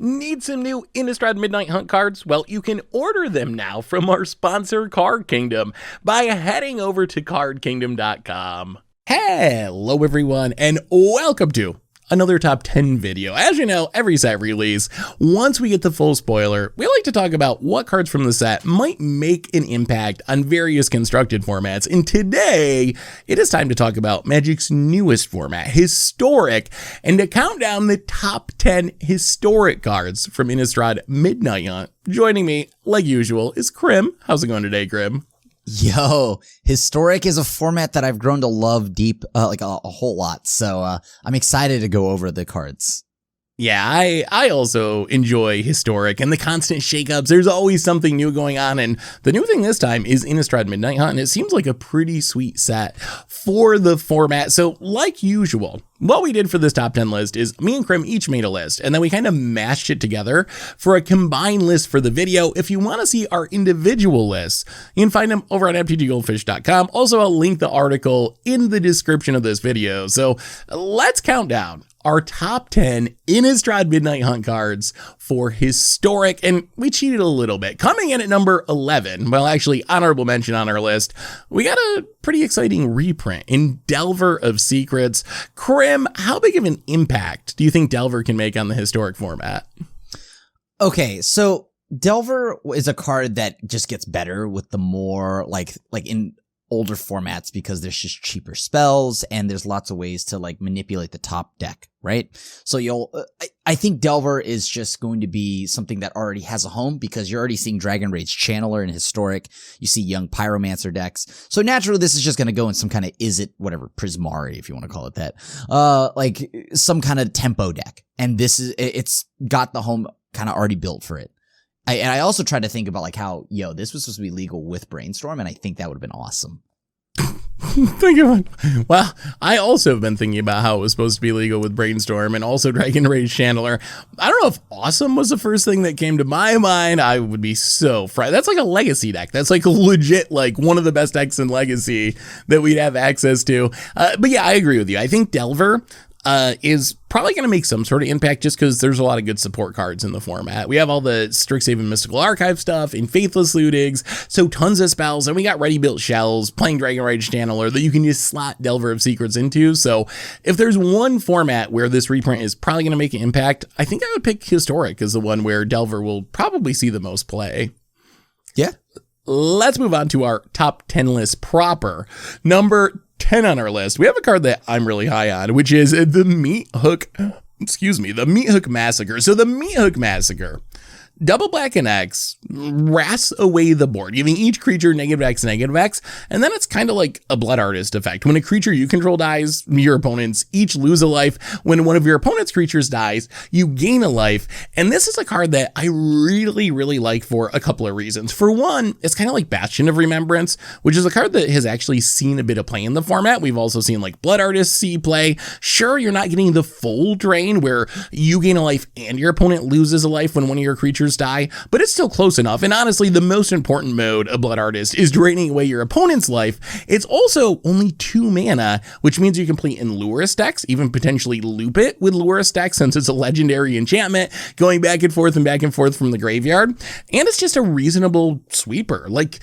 Need some new Innistrad Midnight Hunt cards? Well, you can order them now from our sponsor, Card Kingdom, by heading over to cardkingdom.com. Hello everyone, and welcome to another top 10 video. As you know, every set release, once we get the full spoiler, we like to talk about what cards from the set might make an impact on various constructed formats. And today, it is time to talk about Magic's newest format, Historic, and to count down the top 10 historic cards from Innistrad Midnight Hunt. Joining me, like usual, is Crim. How's it going today, Crim? Yo, Historic is a format that I've grown to love deep, like a whole lot. So I'm excited to go over the cards. Yeah, I also enjoy Historic and the constant shakeups. There's always something new going on, and the new thing this time is Innistrad Midnight Hunt, and it seems like a pretty sweet set for the format. So, like usual, what we did for this top 10 list is me and Crim each made a list, and then we kind of mashed it together for a combined list for the video. If you want to see our individual lists, you can find them over on mtggoldfish.com. Also, I'll link the article in the description of this video. So, let's count down our top 10 Innistrad Midnight Hunt cards for Historic, and we cheated a little bit. Coming in at number 11, well, actually, honorable mention on our list, we got a pretty exciting reprint in Delver of Secrets. Crim, how big of an impact do you think Delver can make on the Historic format? Okay, so Delver is a card that just gets better with the more, like in older formats, because there's just cheaper spells and there's lots of ways to like manipulate the top deck, right? So I think Delver is just going to be something that already has a home, because you're already seeing Dragon Rage Channeler in Historic. You see young Pyromancer decks. So naturally, this is just going to go in some kind of Prismari, if you want to call it that. Like some kind of tempo deck. And it's got the home kind of already built for it. And I also tried to think about like how, this was supposed to be legal with Brainstorm, and I think that would have been awesome. Well, I also have been thinking about how it was supposed to be legal with Brainstorm and also Dragon Rage Channeler. I don't know if awesome was the first thing that came to my mind. I would be so frightened. That's like a legacy deck. That's like legit, like one of the best decks in Legacy that we'd have access to. But yeah, I agree with you. I think Delver is probably going to make some sort of impact just because there's a lot of good support cards in the format. We have all the Strixhaven Mystical Archive stuff and Faithless Lootigs, so tons of spells, and we got ready-built shells playing Dragon Rage Channeler that you can just slot Delver of Secrets into. So if there's one format where this reprint is probably going to make an impact, I think I would pick Historic as the one where Delver will probably see the most play. Yeah. Let's move on to our top 10 list proper. Number 10 on our list, we have a card that I'm really high on, which is the MEATHOOK Massacre. So the MEATHOOK Massacre, double black and X, wraths away the board, giving each creature -X, -X, and then it's kind of like a Blood Artist effect. When a creature you control dies, your opponents each lose a life. When one of your opponent's creatures dies, you gain a life. And this is a card that I really, really like for a couple of reasons. For one, it's kind of like Bastion of Remembrance, which is a card that has actually seen a bit of play in the format. We've also seen like Blood Artists see play. Sure, you're not getting the full drain where you gain a life and your opponent loses a life when one of your creatures die, but it's still close enough. And honestly, the most important mode of Blood Artist is draining away your opponent's life. It's also only 2 mana, which means you can play in Lurrus decks, even potentially loop it with Lurrus decks since it's a legendary enchantment going back and forth from the graveyard. And it's just a reasonable sweeper. Like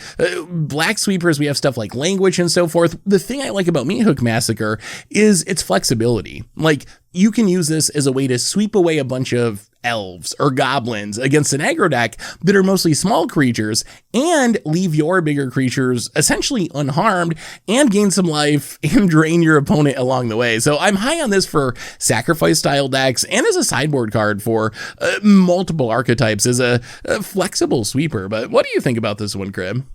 black sweepers, we have stuff like Language and so forth. The thing I like about MEATHOOK Massacre is its flexibility. Like, you can use this as a way to sweep away a bunch of elves or goblins against an aggro deck that are mostly small creatures and leave your bigger creatures essentially unharmed and gain some life and drain your opponent along the way. So I'm high on this for sacrifice style decks and as a sideboard card for multiple archetypes as a flexible sweeper. But what do you think about this one, Crim?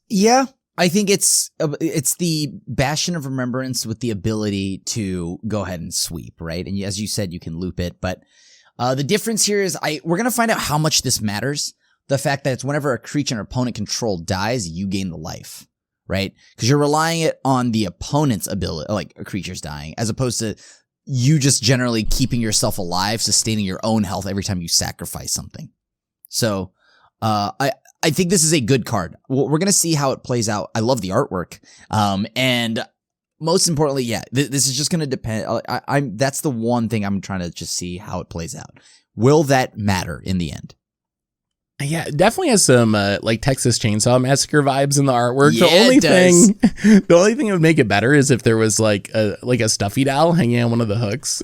Yeah. I think it's the Bastion of Remembrance with the ability to go ahead and sweep, right? And as you said, you can loop it, but the difference here is we're gonna find out how much this matters. The fact that it's whenever a creature an opponent controlled dies, you gain the life, right? Because you're relying it on the opponent's ability, like a creature's dying, as opposed to you just generally keeping yourself alive, sustaining your own health every time you sacrifice something. So, I think this is a good card. We're going to see how it plays out. I love the artwork. And most importantly, this is just going to depend. That's the one thing I'm trying to just see how it plays out. Will that matter in the end? Yeah, it definitely has some like Texas Chainsaw Massacre vibes in the artwork. Yeah, The only thing that would make it better is if there was like a stuffy doll hanging on one of the hooks,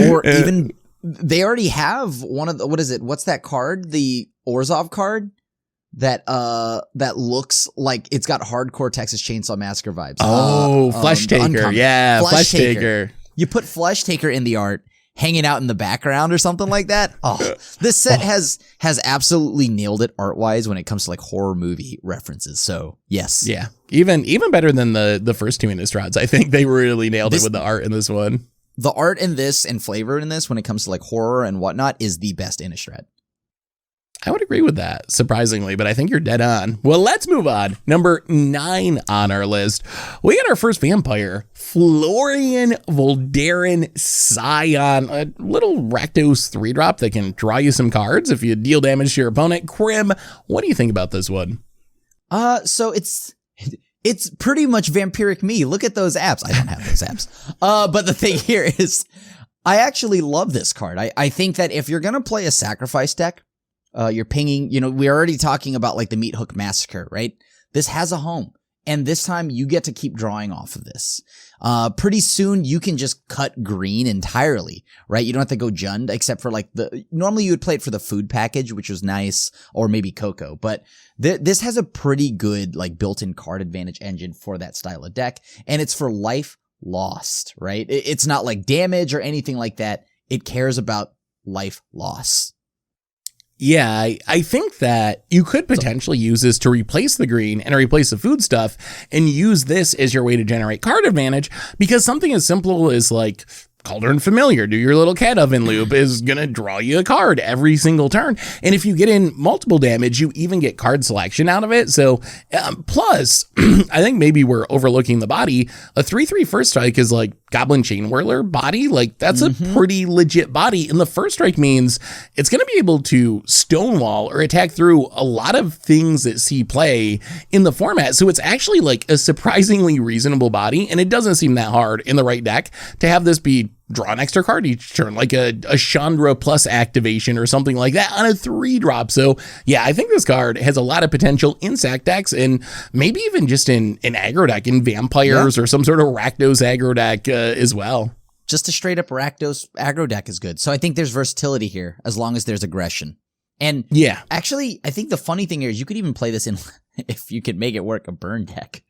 or even they already have one of the, what is it? What's that card? The Orzhov card that looks like it's got hardcore Texas Chainsaw Massacre vibes. Flesh Taker, yeah, Flesh Taker. You put Flesh Taker in the art, hanging out in the background or something like that. Oh, this set has absolutely nailed it art-wise when it comes to like horror movie references. So yes. Yeah. Even better than the first two Innistrads. I think they really nailed it with the art in this one. The art in this and flavor in this when it comes to like horror and whatnot is the best Innistrad. I would agree with that, surprisingly, but I think you're dead on. Well, let's move on. Number 9 on our list. We got our first vampire, Florian VOLDAREN SCION, a little Rakdos 3-drop that can draw you some cards if you deal damage to your opponent. Crim, what do you think about this one? So it's pretty much Vampiric Me. Look at those apps. I don't have those apps. But the thing here is, I actually love this card. I think that if you're going to play a sacrifice deck, you're pinging, we're already talking about like the MEATHOOK Massacre, right? This has a home. And this time you get to keep drawing off of this. Pretty soon you can just cut green entirely, right? You don't have to go Jund except for like normally you would play it for the food package, which was nice, or maybe Cocoa. But this has a pretty good like built-in card advantage engine for that style of deck. And it's for life lost, right? It's not like damage or anything like that. It cares about life loss. Yeah, I think that you could potentially use this to replace the green and replace the food stuff and use this as your way to generate card advantage, because something as simple as like Cauldron Familiar, do your little cat oven loop, is going to draw you a card every single turn. And if you get in multiple damage, you even get card selection out of it. So plus, I think maybe we're overlooking the body. A 3/3 first strike is like Goblin Chain Whirler body. Like that's a pretty legit body. And the first strike means it's going to be able to stonewall or attack through a lot of things that see play in the format. So it's actually like a surprisingly reasonable body. And it doesn't seem that hard in the right deck to have this be draw an extra card each turn, like a Chandra plus activation or something like that on a 3-drop. So yeah, I think this card has a lot of potential in sack decks and maybe even just in aggro deck, in vampires or some sort of Rakdos aggro deck as well. Just a straight up Rakdos aggro deck is good. So I think there's versatility here as long as there's aggression. And yeah, actually, I think the funny thing here is you could even play this in, if you could make it work, a burn deck.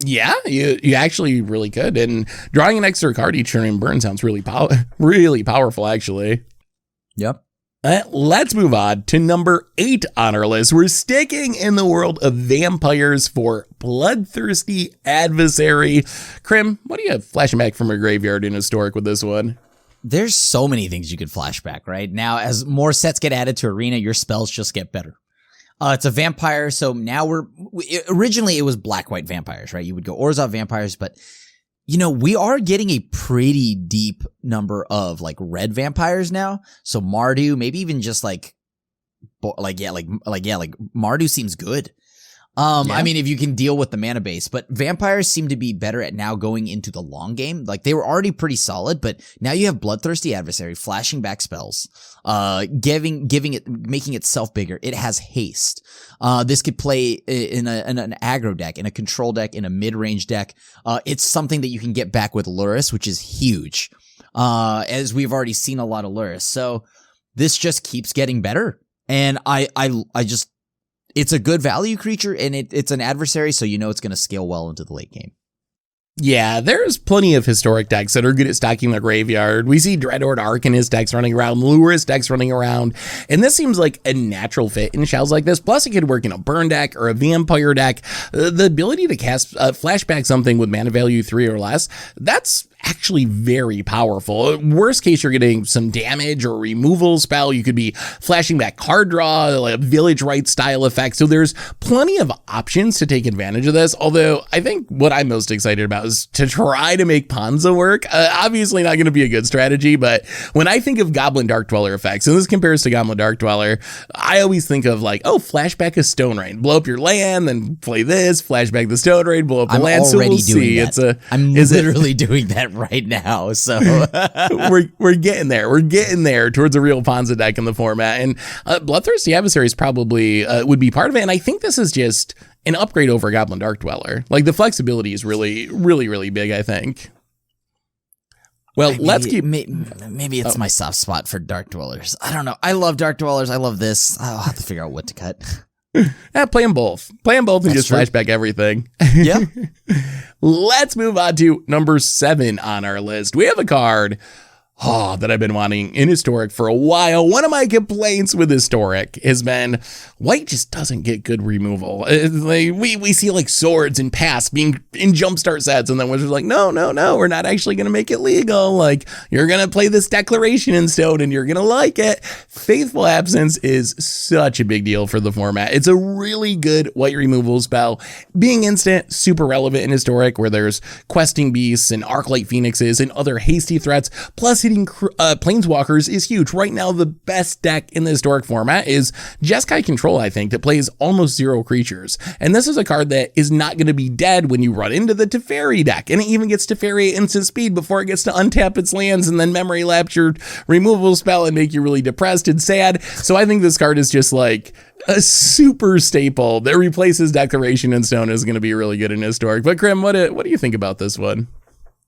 Yeah, you actually really could. And drawing an extra card each turn in burn sounds really powerful, actually. Yep. Let's move on to number 8 on our list. We're sticking in the world of vampires for Bloodthirsty Adversary. Crim, what do you have flashing back from a graveyard in Historic with this one? There's so many things you could flash back, right? Now, as more sets get added to Arena, your spells just get better. It's a vampire, so now originally it was black-white vampires, right? You would go Orzhov vampires, but, we are getting a pretty deep number of, like, red vampires now. So Mardu, maybe even just, Mardu seems good. I mean, if you can deal with the mana base, but vampires seem to be better at now going into the long game. Like, they were already pretty solid, but now you have Bloodthirsty Adversary, flashing back spells, making itself bigger. It has haste. This could play in an aggro deck, in a control deck, in a mid-range deck. It's something that you can get back with Lurrus, which is huge. As we've already seen a lot of Lurrus. So this just keeps getting better. And it's a good value creature, and it's an adversary, so it's going to scale well into the late game. Yeah, there's plenty of Historic decks that are good at stacking the graveyard. We see Dreadhorde Arcanist decks running around, Lurrus decks running around, and this seems like a natural fit in shells like this. Plus, it could work in a burn deck or a vampire deck. The ability to cast flashback something with mana value 3 or less, that's actually very powerful. Worst case, you're getting some damage or removal spell. You could be flashing back card draw, like a Village Rite style effect. So there's plenty of options to take advantage of this. Although I think what I'm most excited about is to try to make Ponza work. Obviously not going to be a good strategy, but when I think of Goblin Dark Dweller effects, and this compares to Goblin Dark Dweller, I always think of like, flashback a Stone Rain, blow up your land, then play this, flashback the Stone Rain, blow up the land. So we'll see. I'm literally doing that right now. So we're getting there. We're getting there towards a real Ponza deck in the format. And Bloodthirsty Adversaries probably would be part of it. And I think this is just an upgrade over Goblin Dark Dweller. Like, the flexibility is really, really, really big, I think. Well, let's keep... Maybe it's my soft spot for Dark Dwellers. I don't know. I love Dark Dwellers. I love this. I'll have to figure out what to cut. Play them both. Play them both and That's just true. flashback everything. Yeah. Let's move on to number 7 on our list. We have a card that I've been wanting in Historic for a while. One of my complaints with Historic has been white just doesn't get good removal. Like, we see like Swords and Pass being in Jumpstart sets, and then Wizards like, no, we're not actually going to make it legal. Like, you're going to play this Declaration in Stone and you're going to like it. Faithful Absence is such a big deal for the format. It's a really good white removal spell. Being instant, super relevant in Historic, where there's Questing Beasts and Arclight Phoenixes and other hasty threats, plus hitting Planeswalkers is huge. Right now, the best deck in the Historic format is Jeskai Control, I think, that plays almost 0 creatures. And this is a card that is not going to be dead when you run into the Teferi deck. And it even gets Teferi at instant speed before it gets to untap its lands and then memory lapse your removal spell and make you really depressed and sad. So I think this card is just like a super staple that replaces Declaration in Stone, is going to be really good in Historic. But Crim, what do you think about this one?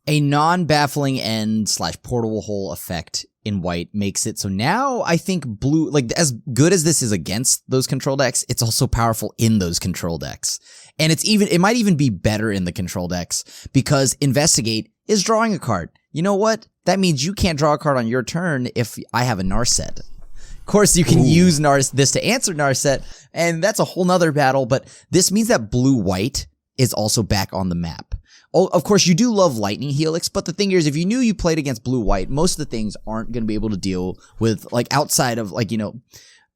A non-baffling end / portable hole effect in white makes it so now I think blue, like, as good as this is against those control decks, it's also powerful in those control decks. And it might even be better in the control decks because Investigate is drawing a card. You know what? That means you can't draw a card on your turn if I have a Narset. Of course, you can use this to answer Narset, and that's a whole nother battle, but this means that blue-white is also back on the map. Oh, of course, you do love Lightning Helix, but the thing is, if you knew you played against blue-white, most of the things aren't going to be able to deal with, like, outside of, like, you know,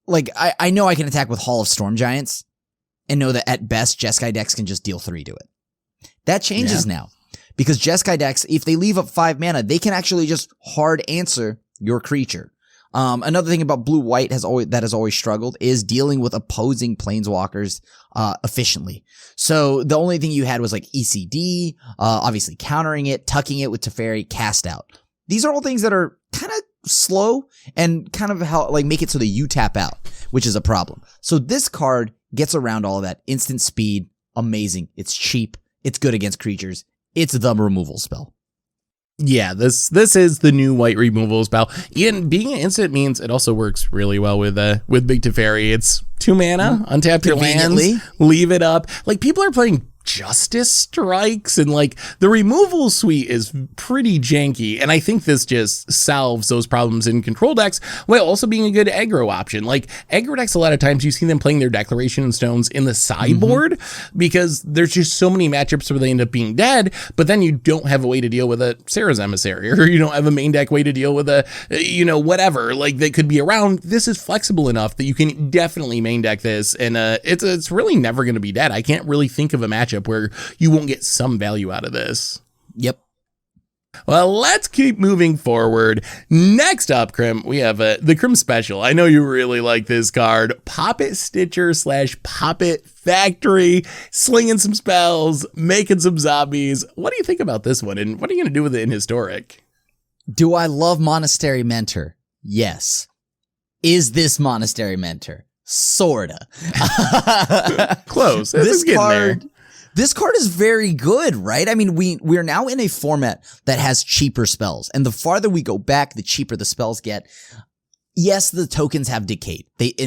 like, I know I can attack with Hall of Storm Giants and know that at best, Jeskai decks can just deal 3 to it. That changes now, because Jeskai decks, if they leave up 5 mana, they can actually just hard answer your creature. Another thing about blue-white has always struggled is dealing with opposing planeswalkers efficiently. So the only thing you had was like ECD, obviously countering it, tucking it with Teferi, cast out. These are all things that are kind of slow and kind of how, like, make it so that you tap out, which is a problem. So this card gets around all of that. Instant speed, amazing. It's cheap. It's good against creatures. It's the removal spell. Yeah, this is the new white removal spell. And being an instant means it also works really well with Big Teferi. It's 2 mana, untap your lands, leave it up. Like, people are playing Justice Strikes, and like the removal suite is pretty janky, and I think this just solves those problems in control decks while also being a good aggro option. Like, aggro decks, a lot of times you see them playing their Declaration Stones in the sideboard because there's just so many matchups where they end up being dead, but then you don't have a way to deal with a Sarah's Emissary, or you don't have a main deck way to deal with a, you know, whatever, like, that could be around. This is flexible enough that you can definitely main deck this, and it's really never going to be dead. I can't really think of a matchup where you won't get some value out of this. Yep. Well, let's keep moving forward. Next up, Crim, we have the Crim Special. I know you really like this card. POPPET Stitcher / POPPET Factory, slinging some spells, making some zombies. What do you think about this one, and what are you going to do with it in Historic? Do I love Monastery Mentor? Yes. Is this Monastery Mentor? Sorta. Close. This card. This card is very good, right? I mean, we're now in a format that has cheaper spells, and the farther we go back, the cheaper the spells get. Yes, the tokens have decayed,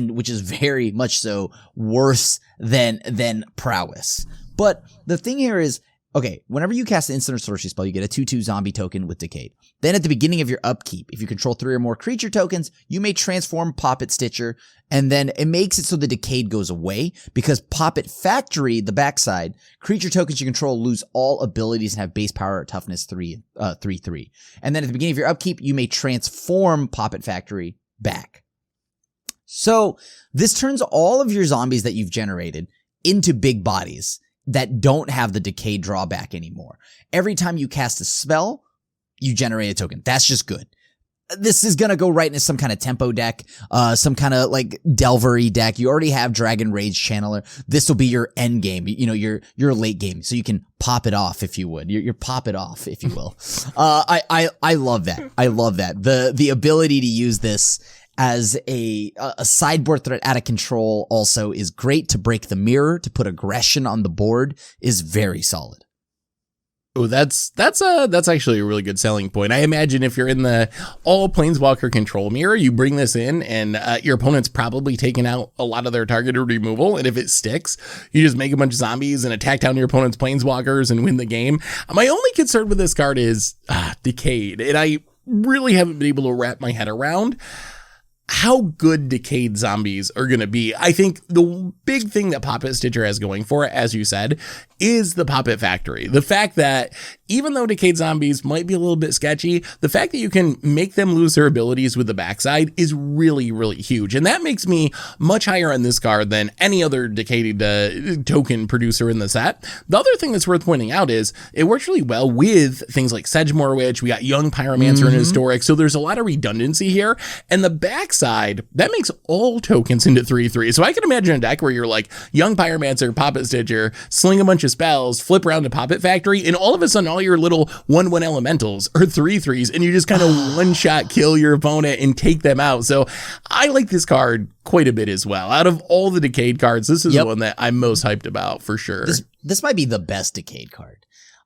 which is very much so worse than prowess. But the thing here is, okay, whenever you cast an instant or sorcery spell, you get a 2/2 zombie token with Decayed. Then at the beginning of your upkeep, if you control 3 or more creature tokens, you may transform POPPET Stitcher, and then it makes it so the Decayed goes away, because POPPET Factory, the backside, creature tokens you control lose all abilities and have base power or toughness 3/3. And then at the beginning of your upkeep, you may transform POPPET Factory back. So this turns all of your zombies that you've generated into big bodies that don't have the decay drawback anymore. Every time you cast a spell, you generate a token. That's just good. this is gonna go right into some kind of tempo deck, some kind of like Delver-y deck. You already have Dragon Rage Channeler. This will be your end game, you know, your late game, so you can pop it off if you would. Your pop it off, if you will. I love that. I love that. The ability to use this as a sideboard threat out of control also is great. To break the mirror, to put aggression on the board is very solid. Oh, that's actually a really good selling point. I imagine if you're in the all Planeswalker control mirror, you bring this in and your opponent's probably taken out a lot of their targeted removal. And if it sticks, you just make a bunch of zombies and attack down your opponent's Planeswalkers and win the game. My only concern with this card is Decayed. And I really haven't been able to wrap my head around how good Decayed zombies are going to be. I think the big thing that POPPET Stitcher has going for it, as you said, is the POPPET Factory. The fact that even though Decayed zombies might be a little bit sketchy, the fact that you can make them lose their abilities with the backside is really, really huge. And that makes me much higher on this card than any other Decayed token producer in the set. The other thing that's worth pointing out is it works really well with things like Sedgemoor Witch. We got Young Pyromancer and Historic, so there's a lot of redundancy here. And the backside, that makes all tokens into 3/3. So I can imagine a deck where you're like Young Pyromancer, POPPET Stitcher, sling a bunch of spells, flip around to POPPET Factory, and all of a sudden all your little 1/1 elementals are 3/3s, and you just kind of one-shot kill your opponent and take them out. So I like this card quite a bit as well. Out of all the Decayed cards, this is the one that I'm most hyped about for sure. This might be the best Decayed card.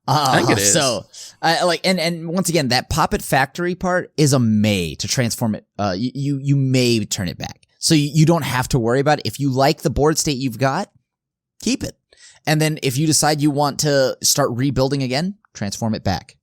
I think it is. So, and once again, that POPPET Factory part is a may to transform it. You may turn it back, so you don't have to worry about it. If you like the board state you've got, keep it. And then if you decide you want to start rebuilding again, transform it back.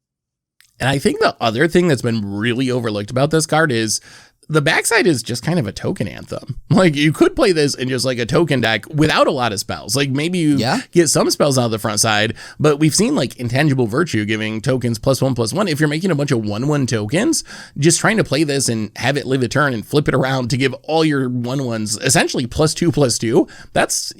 And I think the other thing that's been really overlooked about this card is the backside is just kind of a token anthem. Like, you could play this in just like a token deck without a lot of spells. Like, maybe you get some spells out of the front side, but we've seen like Intangible Virtue giving tokens +1/+1. If you're making a bunch of 1/1 tokens, just trying to play this and have it live a turn and flip it around to give all your 1/1s essentially +2/+2, that's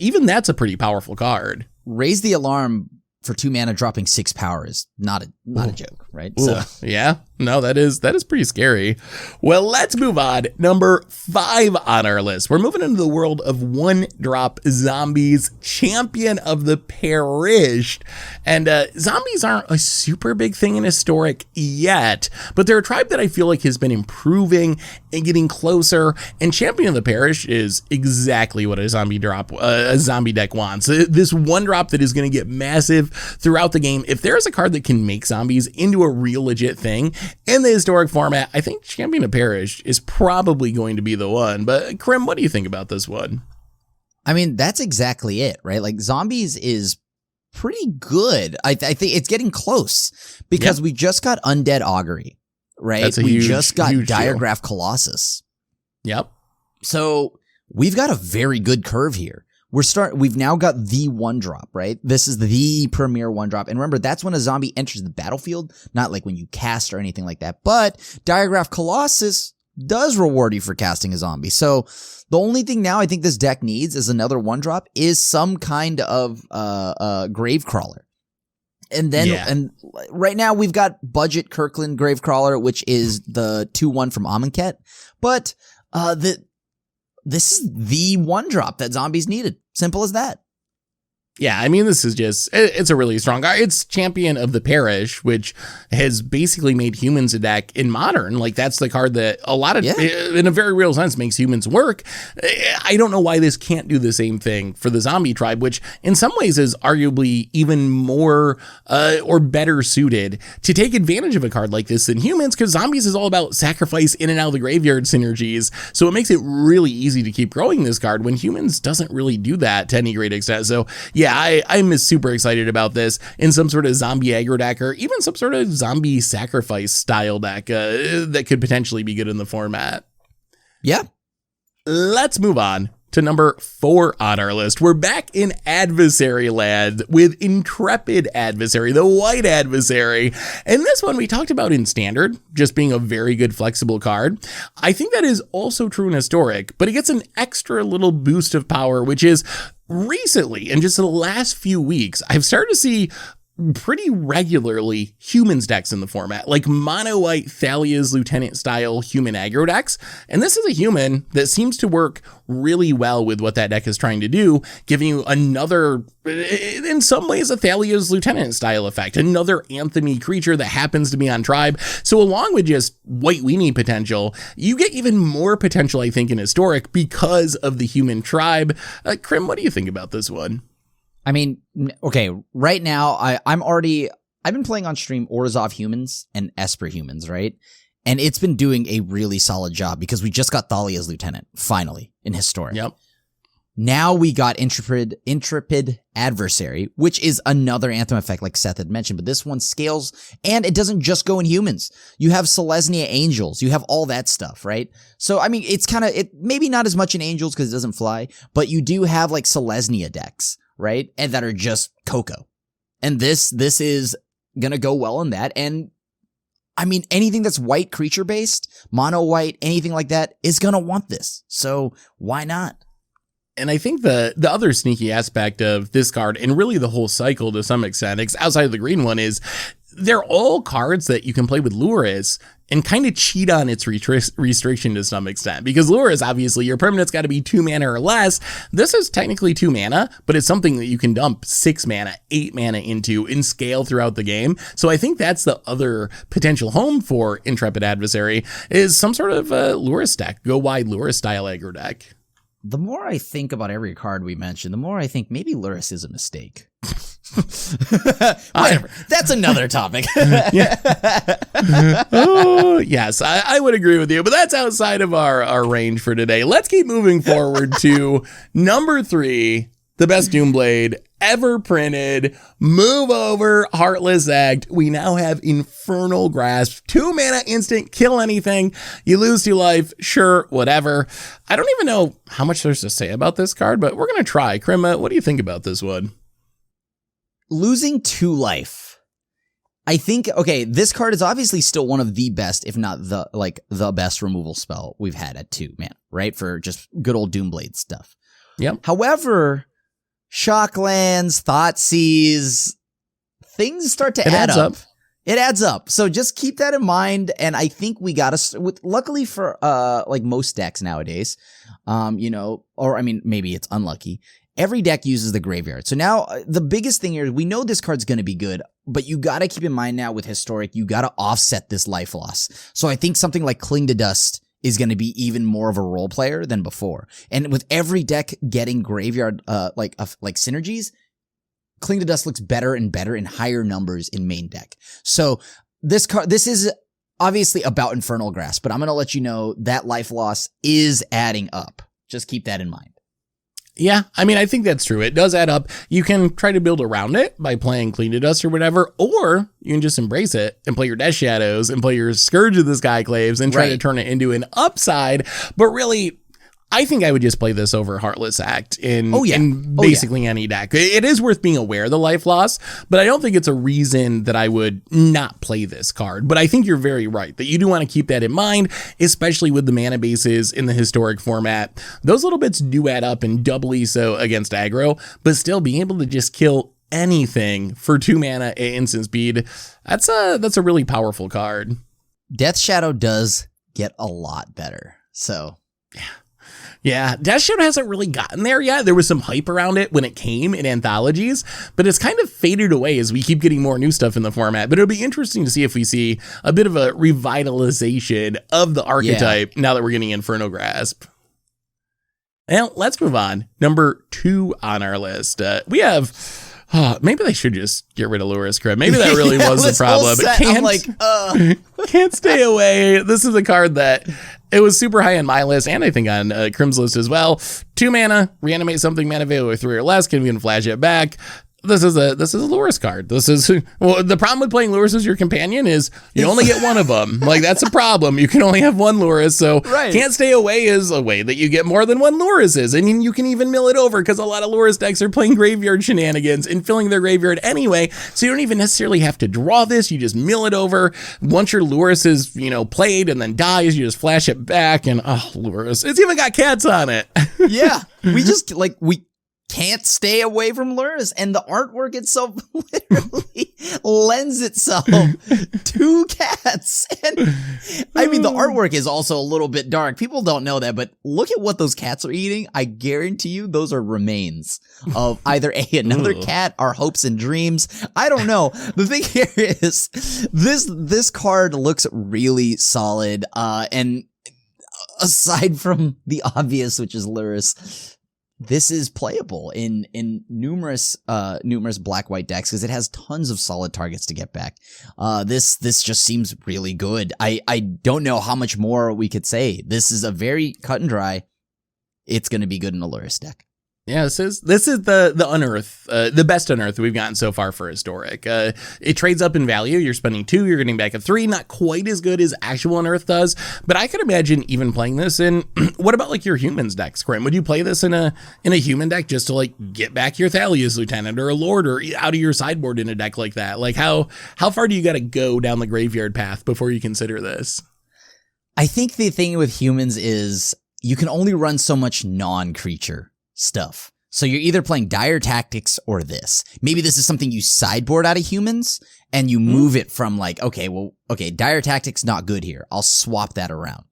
a pretty powerful card. Raise the Alarm for 2 mana dropping 6 power is not a joke, right? Ooh. So yeah, no, that is pretty scary. Well, let's move on. Number 5 on our list. We're moving into the world of 1-drop zombies, Champion of the Perished. And zombies aren't a super big thing in Historic yet, but they're a tribe that I feel like has been improving and getting closer. And Champion of the Perished is exactly what a zombie deck wants. This 1-drop that is going to get massive throughout the game. If there's a card that can make zombies into a real legit thing in the Historic format, I think Champion of Perished is probably going to be the one. But Crim, what do you think about this one? I mean, that's exactly it, right? Like, zombies is pretty good. I think it's getting close because we just got Undead Augury, right? We just got Diregraph Colossus. Yep. So we've got a very good curve here. We've now got the 1-drop, right? This is the premier 1-drop. And remember, that's when a zombie enters the battlefield, not like when you cast or anything like that. But Diregraph Colossus does reward you for casting a zombie. So the only thing now I think this deck needs is another 1-drop is some kind of Gravecrawler. And then, and right now we've got budget Kirkland Gravecrawler, which is the 2/1 from Amonkhet. But this is the 1-drop that zombies needed. Simple as that. Yeah, I mean, this is just, it's a really strong card. It's Champion of the Parish, which has basically made humans a deck in Modern. Like, that's the card that a lot of, in a very real sense, makes humans work. I don't know why this can't do the same thing for the zombie tribe, which in some ways is arguably even more or better suited to take advantage of a card like this than humans, because zombies is all about sacrifice in and out of the graveyard synergies. So it makes it really easy to keep growing this card when humans doesn't really do that to any great extent. So yeah, I'm super excited about this in some sort of zombie aggro deck or even some sort of zombie sacrifice style deck that could potentially be good in the format. Yeah. Let's move on to number 4 on our list. We're back in Adversary land with Intrepid Adversary, the white Adversary. And this one we talked about in Standard, just being a very good flexible card. I think that is also true in Historic, but it gets an extra little boost of power, which is recently, in just the last few weeks, I've started to see pretty regularly humans decks in the format, like mono white Thalia's Lieutenant style human aggro decks. And this is a human that seems to work really well with what that deck is trying to do, giving you another, in some ways, a Thalia's Lieutenant style effect, another anthemy creature that happens to be on tribe. So along with just white weenie potential, you get even more potential, I think, in Historic because of the human tribe. Crim, what do you think about this one? I mean, okay, right now, I've been playing on stream Orzhov humans and Esper humans, right? And it's been doing a really solid job because we just got Thalia's Lieutenant, finally, in Historic. Yep. Now we got Intrepid Adversary, which is another Anthem effect like Seth had mentioned, but this one scales, and it doesn't just go in humans. You have Selesnya Angels, you have all that stuff, right? So, I mean, it's kind of, maybe not as much in Angels because it doesn't fly, but you do have like Selesnya decks, right? And that are just Coco. And this is gonna go well in that. And I mean, anything that's white creature based, mono white, anything like that is gonna want this. So why not? And I think the other sneaky aspect of this card, and really the whole cycle to some extent, outside of the green one, is they're all cards that you can play with Lurrus and kind of cheat on its restriction to some extent. Because Lurrus, obviously, your permanent's got to be 2 mana or less. This is technically 2 mana, but it's something that you can dump 6 mana, 8 mana into and scale throughout the game. So I think that's the other potential home for Intrepid Adversary, is some sort of Lurrus deck, go wide Lurrus style aggro deck. The more I think about every card we mentioned, the more I think maybe Lurrus is a mistake. Whatever. That's another topic. Oh, yes, I would agree with you, but that's outside of our range for today. Let's keep moving forward to number 3, the best Doomblade ever printed. Move over, Heartless Act. We now have Infernal Grasp. 2 mana instant, kill anything. You lose 2 life, sure, whatever. I don't even know how much there's to say about this card, but we're going to try. Crim, what do you think about this one? Losing 2 life. I think, okay, this card is obviously still one of the best, if not the best removal spell we've had at 2 mana, right? For just good old Doomblade stuff. Yep. However, Shocklands, Thoughtseize, things start to add up. It adds up. So just keep that in mind. And I think we got to, luckily for like most decks nowadays, you know, or I mean, maybe it's unlucky. Every deck uses the graveyard. So now the biggest thing here, we know this card's going to be good, but you got to keep in mind now with Historic, you got to offset this life loss. So I think something like Cling to Dust is going to be even more of a role player than before. And with every deck getting graveyard, like synergies, Cling to Dust looks better and better in higher numbers in main deck. So this is obviously about Infernal Grasp, but I'm going to let you know that life loss is adding up. Just keep that in mind. Yeah, I mean, I think that's true. It does add up. You can try to build around it by playing Clean to Dust or whatever, or you can just embrace it and play your Death Shadows and play your Scourge of the Skyclaves and try to turn it into an upside. But really, I think I would just play this over Heartless Act in basically any deck. It is worth being aware of the life loss, but I don't think it's a reason that I would not play this card. But I think you're very right that you do want to keep that in mind, especially with the mana bases in the Historic format. Those little bits do add up, and doubly so against aggro, but still being able to just kill anything for 2 mana at instant speed, that's a really powerful card. Death Shadow does get a lot better. So yeah, Death Shadow hasn't really gotten there yet. There was some hype around it when it came in anthologies, but it's kind of faded away as we keep getting more new stuff in the format. But it'll be interesting to see if we see a bit of a revitalization of the archetype now that we're getting Infernal Grasp. Now, let's move on. Number 2 on our list. We have... maybe they should just get rid of Lurrus, Crim. Maybe that really was the problem. Can't stay away. This is a card that it was super high on my list, and I think on Crim's list as well. 2 mana, reanimate something, mana value of 3 or less, can even flash it back. This is a Lurrus card. This is, well, the problem with playing Lurrus as your companion is you only get one of them. Like, that's a problem. You can only have one Lurrus, so can't stay away is a way that you get more than one Lurruses. I mean, you can even mill it over because a lot of Lurrus decks are playing graveyard shenanigans and filling their graveyard anyway, so you don't even necessarily have to draw this. You just mill it over. Once your Lurrus is, played and then dies, you just flash it back, and Lurrus. It's even got cats on it. Yeah. can't stay away from Luris, and the artwork itself literally lends itself to cats. And I mean, the artwork is also a little bit dark. People don't know that, but look at what those cats are eating. I guarantee you those are remains of either another cat or hopes and dreams. I don't know. The thing here is this card looks really solid. And aside from the obvious, which is Luris, this is playable in numerous black-white decks because it has tons of solid targets to get back. This just seems really good. I don't know how much more we could say. This is a very cut and dry. It's going to be good in a Luris deck. Yeah, this is the Unearth, the best Unearth we've gotten so far for Historic. It trades up in value. You're spending 2, you're getting back a 3. Not quite as good as actual Unearth does, but I could imagine even playing this in. What about like your humans decks, Crim? Would you play this in a human deck just to like get back your Thalia's Lieutenant or a Lord or out of your sideboard in a deck like that? Like how far do you got to go down the graveyard path before you consider this? I think the thing with humans is you can only run so much non-creature stuff. So you're either playing Dire Tactics or this. Maybe this is something you sideboard out of humans and you move it from like, okay, Dire Tactics not good here. I'll swap that around.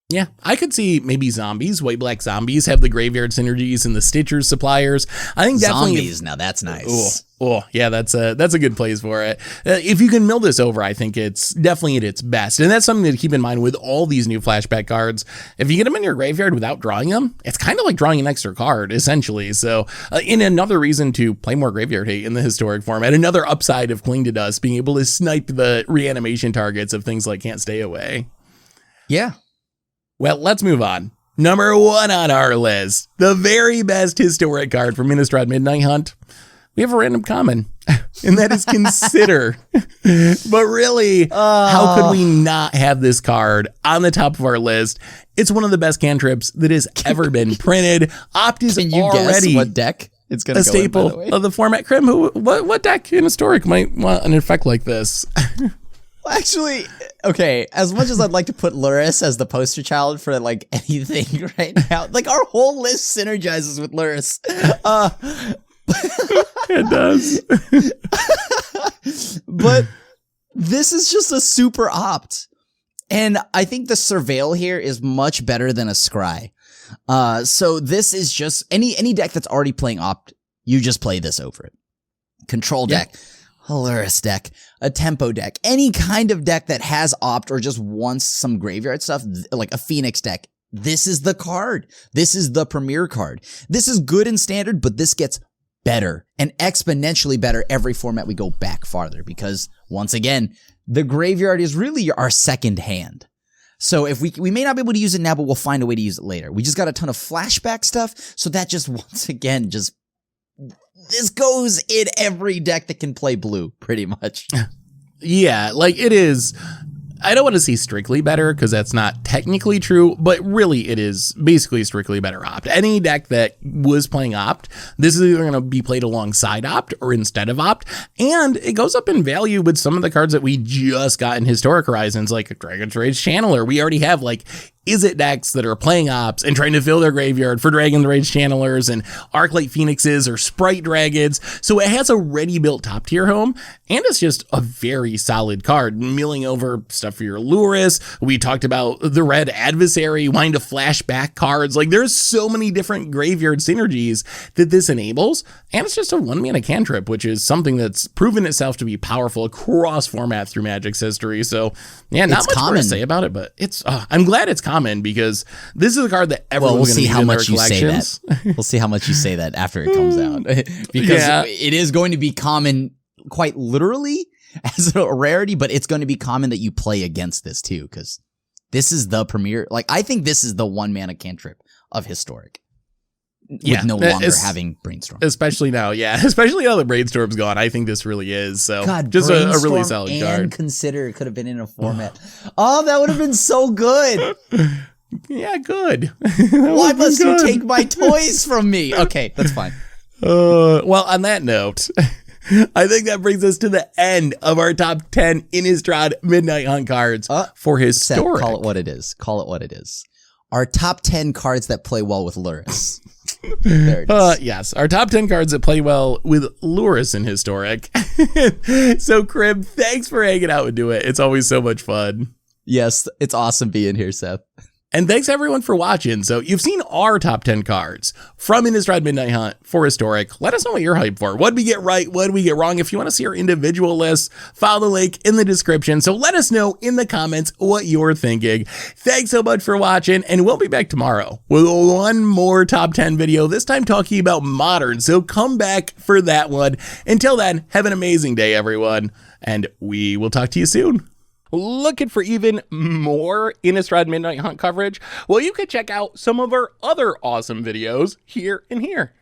Yeah, I could see maybe zombies, white-black zombies have the graveyard synergies and the Stitchers suppliers. I think definitely zombies. Now that's nice. Oh, yeah, that's a good place for it. If you can mill this over, I think it's definitely at its best. And that's something to keep in mind with all these new flashback cards. If you get them in your graveyard without drawing them, it's kind of like drawing an extra card, essentially. So in another reason to play more graveyard hate in the Historic format, another upside of Cling to Dust, being able to snipe the reanimation targets of things like Can't Stay Away. Yeah. Well, let's move on. Number 1 on our list, the very best Historic card from Innistrad Midnight Hunt. We have a random common, and that is Consider. But really, how could we not have this card on the top of our list? It's one of the best cantrips that has ever been printed. Opt is Can you already guess what deck it's going to go staple in, by the way? of the format. Crim, what deck in Historic might want an effect like this? Actually, okay, as much as I'd like to put Luris as the poster child for like anything right now, like our whole list synergizes with Luris. It does. But this is just a super opt. And I think the Surveil here is much better than a Scry. So this is just any deck that's already playing opt, you just play this over it. Control deck. Yeah. A Luris deck, a tempo deck, any kind of deck that has opt or just wants some graveyard stuff, like a Phoenix deck. This is the card. This is the premier card. This is good in standard, but this gets better and exponentially better every format we go back farther because, once again, the graveyard is really our second hand. So if we may not be able to use it now, but we'll find a way to use it later. We just got a ton of flashback stuff, so that just, once again, this goes in every deck that can play blue, pretty much. Yeah, like it is. I don't want to say strictly better because that's not technically true, but really it is basically strictly better opt. Any deck that was playing opt, this is either going to be played alongside opt or instead of opt, and it goes up in value with some of the cards that we just got in Historic Horizons, like Dragon's Rage Channeler. We already have like Izzet decks that are playing ops and trying to fill their graveyard for Dragon's Rage Channelers and Arclight Phoenixes or Sprite Dragons. So it has a ready-built top-tier home, and it's just a very solid card, milling over stuff for your Luris. We talked about the red Adversary, wanting to flash back cards. Like, there's so many different graveyard synergies that this enables, and it's just a 1-mana cantrip, which is something that's proven itself to be powerful across formats through Magic's history. So, yeah, not much more to say about it, but it's I'm glad it's common because this is a card that everyone's going to need in their collections. We'll see how much you say that after it comes out, because it is going to be common quite literally as a rarity, but it's going to be common that you play against this too, because this is the premier. Like, I think this is the 1-mana cantrip of Historic. With no longer having Brainstorm. Especially now, especially now that Brainstorm's gone. I think this really is. So God, just a really solid and card. Consider it could have been in a format. Oh, that would have been so good. Yeah, good. Why must you take my toys from me? Okay, that's fine. Well, on that note, I think that brings us to the end of our top 10 Innistrad Midnight Hunt cards for Historic. Call it what it is. Our top 10 cards that play well with Luris. There it is. Yes, our top 10 cards that play well with Lurrus in Historic. So, Crim, thanks for hanging out and doing it. It's always so much fun. Yes, it's awesome being here, Seth. And thanks everyone for watching. So you've seen our top 10 cards from Innistrad Midnight Hunt for Historic. Let us know what you're hyped for. What did we get right? What did we get wrong? If you want to see our individual lists, follow the link in the description. So let us know in the comments what you're thinking. Thanks so much for watching, and we'll be back tomorrow with one more top 10 video, this time talking about Modern. So come back for that one. Until then, have an amazing day, everyone, and we will talk to you soon. Looking for even more Innistrad Midnight Hunt coverage? Well, you could check out some of our other awesome videos here and here.